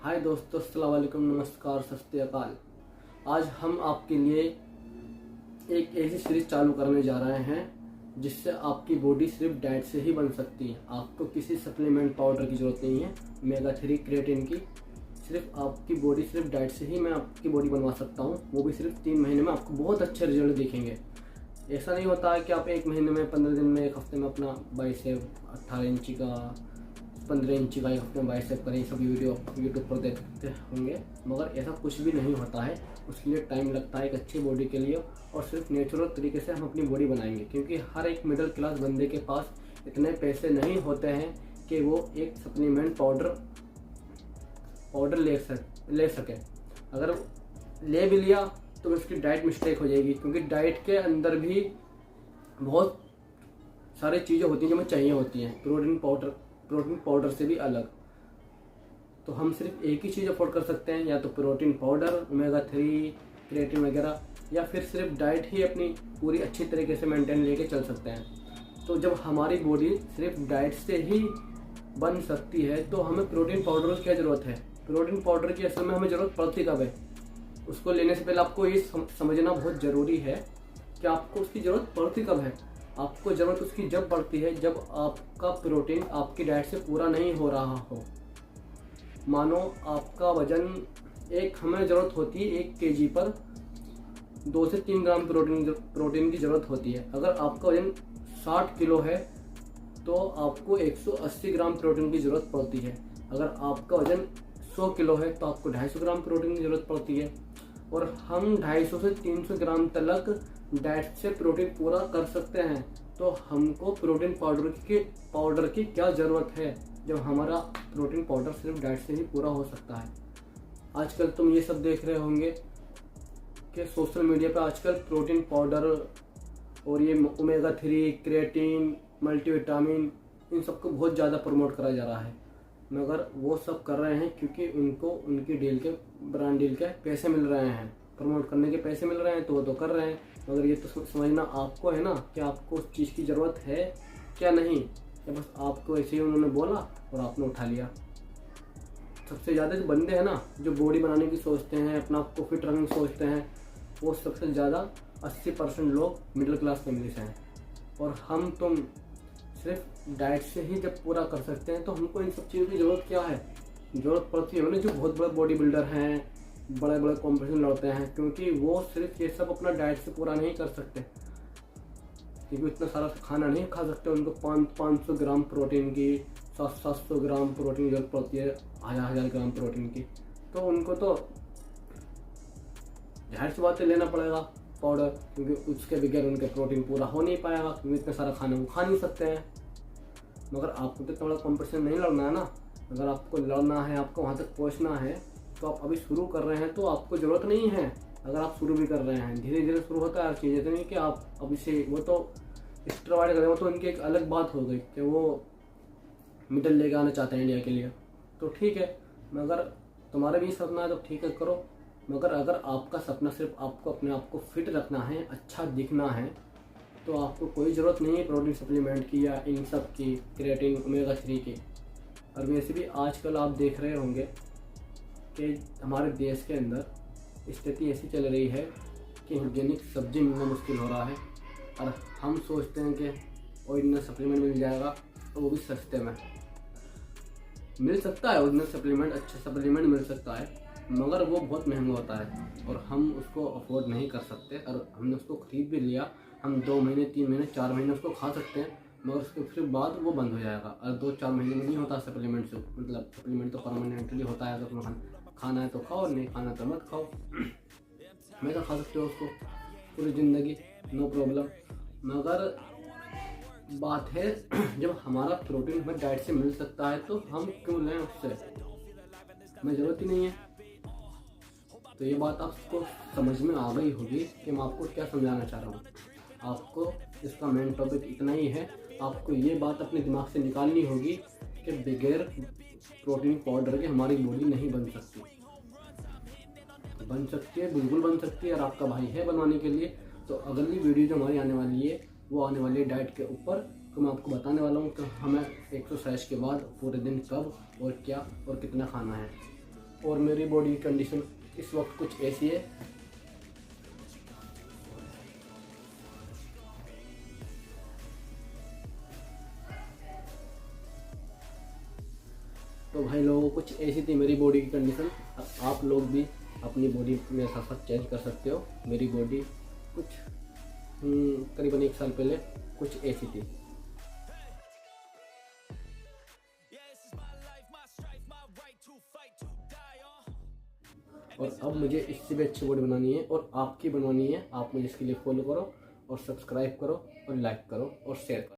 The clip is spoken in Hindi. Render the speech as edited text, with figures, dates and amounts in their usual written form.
हाय दोस्तों, अस्सलाम वालेकुम, नमस्कार, सत श्री अकाल। आज हम आपके लिए एक ऐसी सीरीज चालू करने जा रहे हैं जिससे आपकी बॉडी सिर्फ डाइट से ही बन सकती है। आपको किसी सप्लीमेंट पाउडर की ज़रूरत नहीं है, ओमेगा 3 क्रिएटिन की। सिर्फ आपकी बॉडी सिर्फ डाइट से ही मैं आपकी बॉडी बनवा सकता हूँ, वो भी सिर्फ 3 महीने में आपको बहुत अच्छे रिजल्ट दिखेंगे। ऐसा नहीं होता है कि आप 1 महीने में, 15 दिन में, 1 हफ्ते में अपना बाइसेप 18 इंची का, 15 इंची का एक हफ्ते में बाइसेप करें। सब वीडियो यूट्यूब पर देखते होंगे, मगर ऐसा कुछ भी नहीं होता है। उसके लिए टाइम लगता है एक अच्छी बॉडी के लिए, और सिर्फ नेचुरल तरीके से हम अपनी बॉडी बनाएंगे, क्योंकि हर एक मिडिल क्लास बंदे के पास इतने पैसे नहीं होते हैं कि वो एक सप्लीमेंट पाउडर ले सके। अगर ले भी लिया तो उसकी डाइट मिस्टेक हो जाएगी, क्योंकि डाइट के अंदर भी बहुत सारी चीज़ें होती हैं जो हमें चाहिए होती हैं, प्रोटीन पाउडर से भी अलग। तो हम सिर्फ एक ही चीज़ अफोर्ड कर सकते हैं, या तो प्रोटीन पाउडर, ओमेगा 3, क्रिएटिन वगैरह, या फिर सिर्फ डाइट ही अपनी पूरी अच्छी तरीके से मेंटेन लेके चल सकते हैं। तो जब हमारी बॉडी सिर्फ डाइट से ही बन सकती है तो हमें प्रोटीन पाउडर की क्या ज़रूरत है। प्रोटीन पाउडर की असल में हमें ज़रूरत पड़ती कब है, उसको लेने से पहले आपको ये समझना बहुत ज़रूरी है कि आपको उसकी ज़रूरत पड़ती कब है। आपको ज़रूरत उसकी जब पड़ती है जब आपका प्रोटीन आपकी डाइट से पूरा नहीं हो रहा हो। मानो आपका वजन हमें ज़रूरत होती है 1 kg पर 2 से 3 ग्राम प्रोटीन की ज़रूरत होती है। अगर आपका वजन 60 किलो है तो आपको 180 ग्राम प्रोटीन की ज़रूरत पड़ती है। अगर आपका वजन 100 किलो है तो आपको 250 ग्राम प्रोटीन की ज़रूरत पड़ती है। और हम 250 से 300 ग्राम तक डाइट से प्रोटीन पूरा कर सकते हैं। तो हमको प्रोटीन पाउडर की क्या ज़रूरत है, जब हमारा प्रोटीन पाउडर सिर्फ डाइट से ही पूरा हो सकता है। आजकल तुम ये सब देख रहे होंगे कि सोशल मीडिया पे आजकल प्रोटीन पाउडर और ये ओमेगा 3, क्रिएटिन, मल्टीविटामिन, इन सबको बहुत ज़्यादा प्रमोट करा जा रहा है। मगर वो सब कर रहे हैं क्योंकि उनको उनकी ब्रांड डील के पैसे मिल रहे हैं, प्रमोट करने के पैसे मिल रहे हैं, तो वो तो कर रहे हैं। मगर ये तो समझना आपको है ना कि आपको उस चीज़ की ज़रूरत है क्या नहीं, या बस आपको ऐसे ही उन्होंने बोला और आपने उठा लिया। सबसे ज़्यादा जो बंदे हैं ना, जो बॉडी बनाने की सोचते हैं, अपना आपको फिट रखने की सोचते हैं, वो सबसे ज़्यादा 80% लोग मिडिल क्लास फैमिली से हैं। और हम तुम सिर्फ डाइट से ही जब पूरा कर सकते हैं तो हमको इन सब चीज़ों की ज़रूरत क्या है। ज़रूरत पड़ती है उन्हें जो बहुत बड़े बॉडी बिल्डर हैं, बड़े बड़े कॉम्पिटिशन लड़ते हैं, क्योंकि वो सिर्फ ये सब अपना डाइट से पूरा नहीं कर सकते, क्योंकि इतना सारा खाना नहीं खा सकते। उनको 500 ग्राम प्रोटीन की, 700 ग्राम प्रोटीन की जरूरत पड़ती है, 1000 ग्राम प्रोटीन की। तो उनको तो जाहिर सी बात है लेना पड़ेगा पाउडर, क्योंकि उसके बगैर उनके प्रोटीन पूरा हो नहीं पाएगा, क्योंकि इतना सारा खाना वो खा नहीं सकते हैं। मगर आपको तो इतना बड़ा कॉम्पिटिशन नहीं लड़ना है ना। अगर आपको लड़ना है, आपको वहाँ तक पहुँचना है, तो आप अभी शुरू कर रहे हैं तो आपको ज़रूरत नहीं है। अगर आप शुरू भी कर रहे हैं, धीरे धीरे शुरू होता है हर चीज़। नहीं कि आप अभी से वो तो स्टेरॉइड करें, वो तो उनकी एक अलग बात हो गई कि वो मिडल लेके आना चाहते हैं इंडिया के लिए, तो ठीक है। मगर तुम्हारा भी सपना है तो ठीक है, करो। मगर अगर आपका सपना सिर्फ आपको अपने आप को फिट रखना है, अच्छा दिखना है, तो आपको कोई ज़रूरत नहीं है प्रोटीन सप्लीमेंट की या इन सब की, क्रिएटिन, ओमेगा 3 की। और वैसे भी आजकल आप देख रहे होंगे कि हमारे देश के अंदर स्थिति ऐसी चल रही है कि ऑर्गेनिक सब्जी मिलना मुश्किल हो रहा है, और हम सोचते हैं कि ओरिजिनल सप्लीमेंट मिल जाएगा, तो वो भी सस्ते में मिल सकता है। ओरिजिनल सप्लीमेंट, अच्छा सप्लीमेंट मिल सकता है, मगर वो बहुत महंगा होता है और हम उसको अफोर्ड नहीं कर सकते। और हमने उसको ख़रीद भी लिया, हम 2 महीने, 3 महीने, 4 महीने उसको खा सकते हैं, मगर उसके फिर बाद वो बंद हो जाएगा। और 2-4 महीने में नहीं होता सप्लीमेंट से, मतलब सप्लीमेंट तो परमानेंटली होता है। अगर तुम्हें खाना है तो खाओ, नहीं खाना तो मत खाओ। मैं तो खा सकते हो उसको पूरी ज़िंदगी, नो प्रॉब्लम। मगर बात है जब हमारा प्रोटीन हमें डाइट से मिल सकता है तो हम क्यों लें उससे, हमें ज़रूरत ही नहीं है। तो ये बात आपको समझ में आ गई होगी कि मैं आपको क्या समझाना चाह रहा हूँ। आपको इसका मेन टॉपिक इतना ही है, आपको ये बात अपने दिमाग से निकालनी होगी कि बगैर प्रोटीन पाउडर के हमारी बॉडी नहीं बन सकती। बन सकती है, बिल्कुल बन सकती है, और आपका भाई है बनवाने के लिए। तो अगली वीडियो जो हमारी आने वाली है वो आने वाली है डाइट के ऊपर। तो मैं आपको बताने वाला हूँ कि हमें एक्सरसाइज के बाद पूरे दिन कब और क्या और कितना खाना है। और मेरी बॉडी की कंडीशन इस वक्त कुछ ऐसी है। तो भाई लोगों कुछ ऐसी थी मेरी बॉडी की कंडीशन। आप लोग भी अपनी बॉडी मेरे साथ साथ चेंज कर सकते हो। मेरी बॉडी कुछ करीबन 1 साल पहले कुछ ऐसी थी। और अब मुझे इससे भी अच्छी बॉडी बनानी है और आपकी बनवानी है। आप मुझे इसके लिए फॉलो करो और सब्सक्राइब करो और लाइक करो और शेयर करो।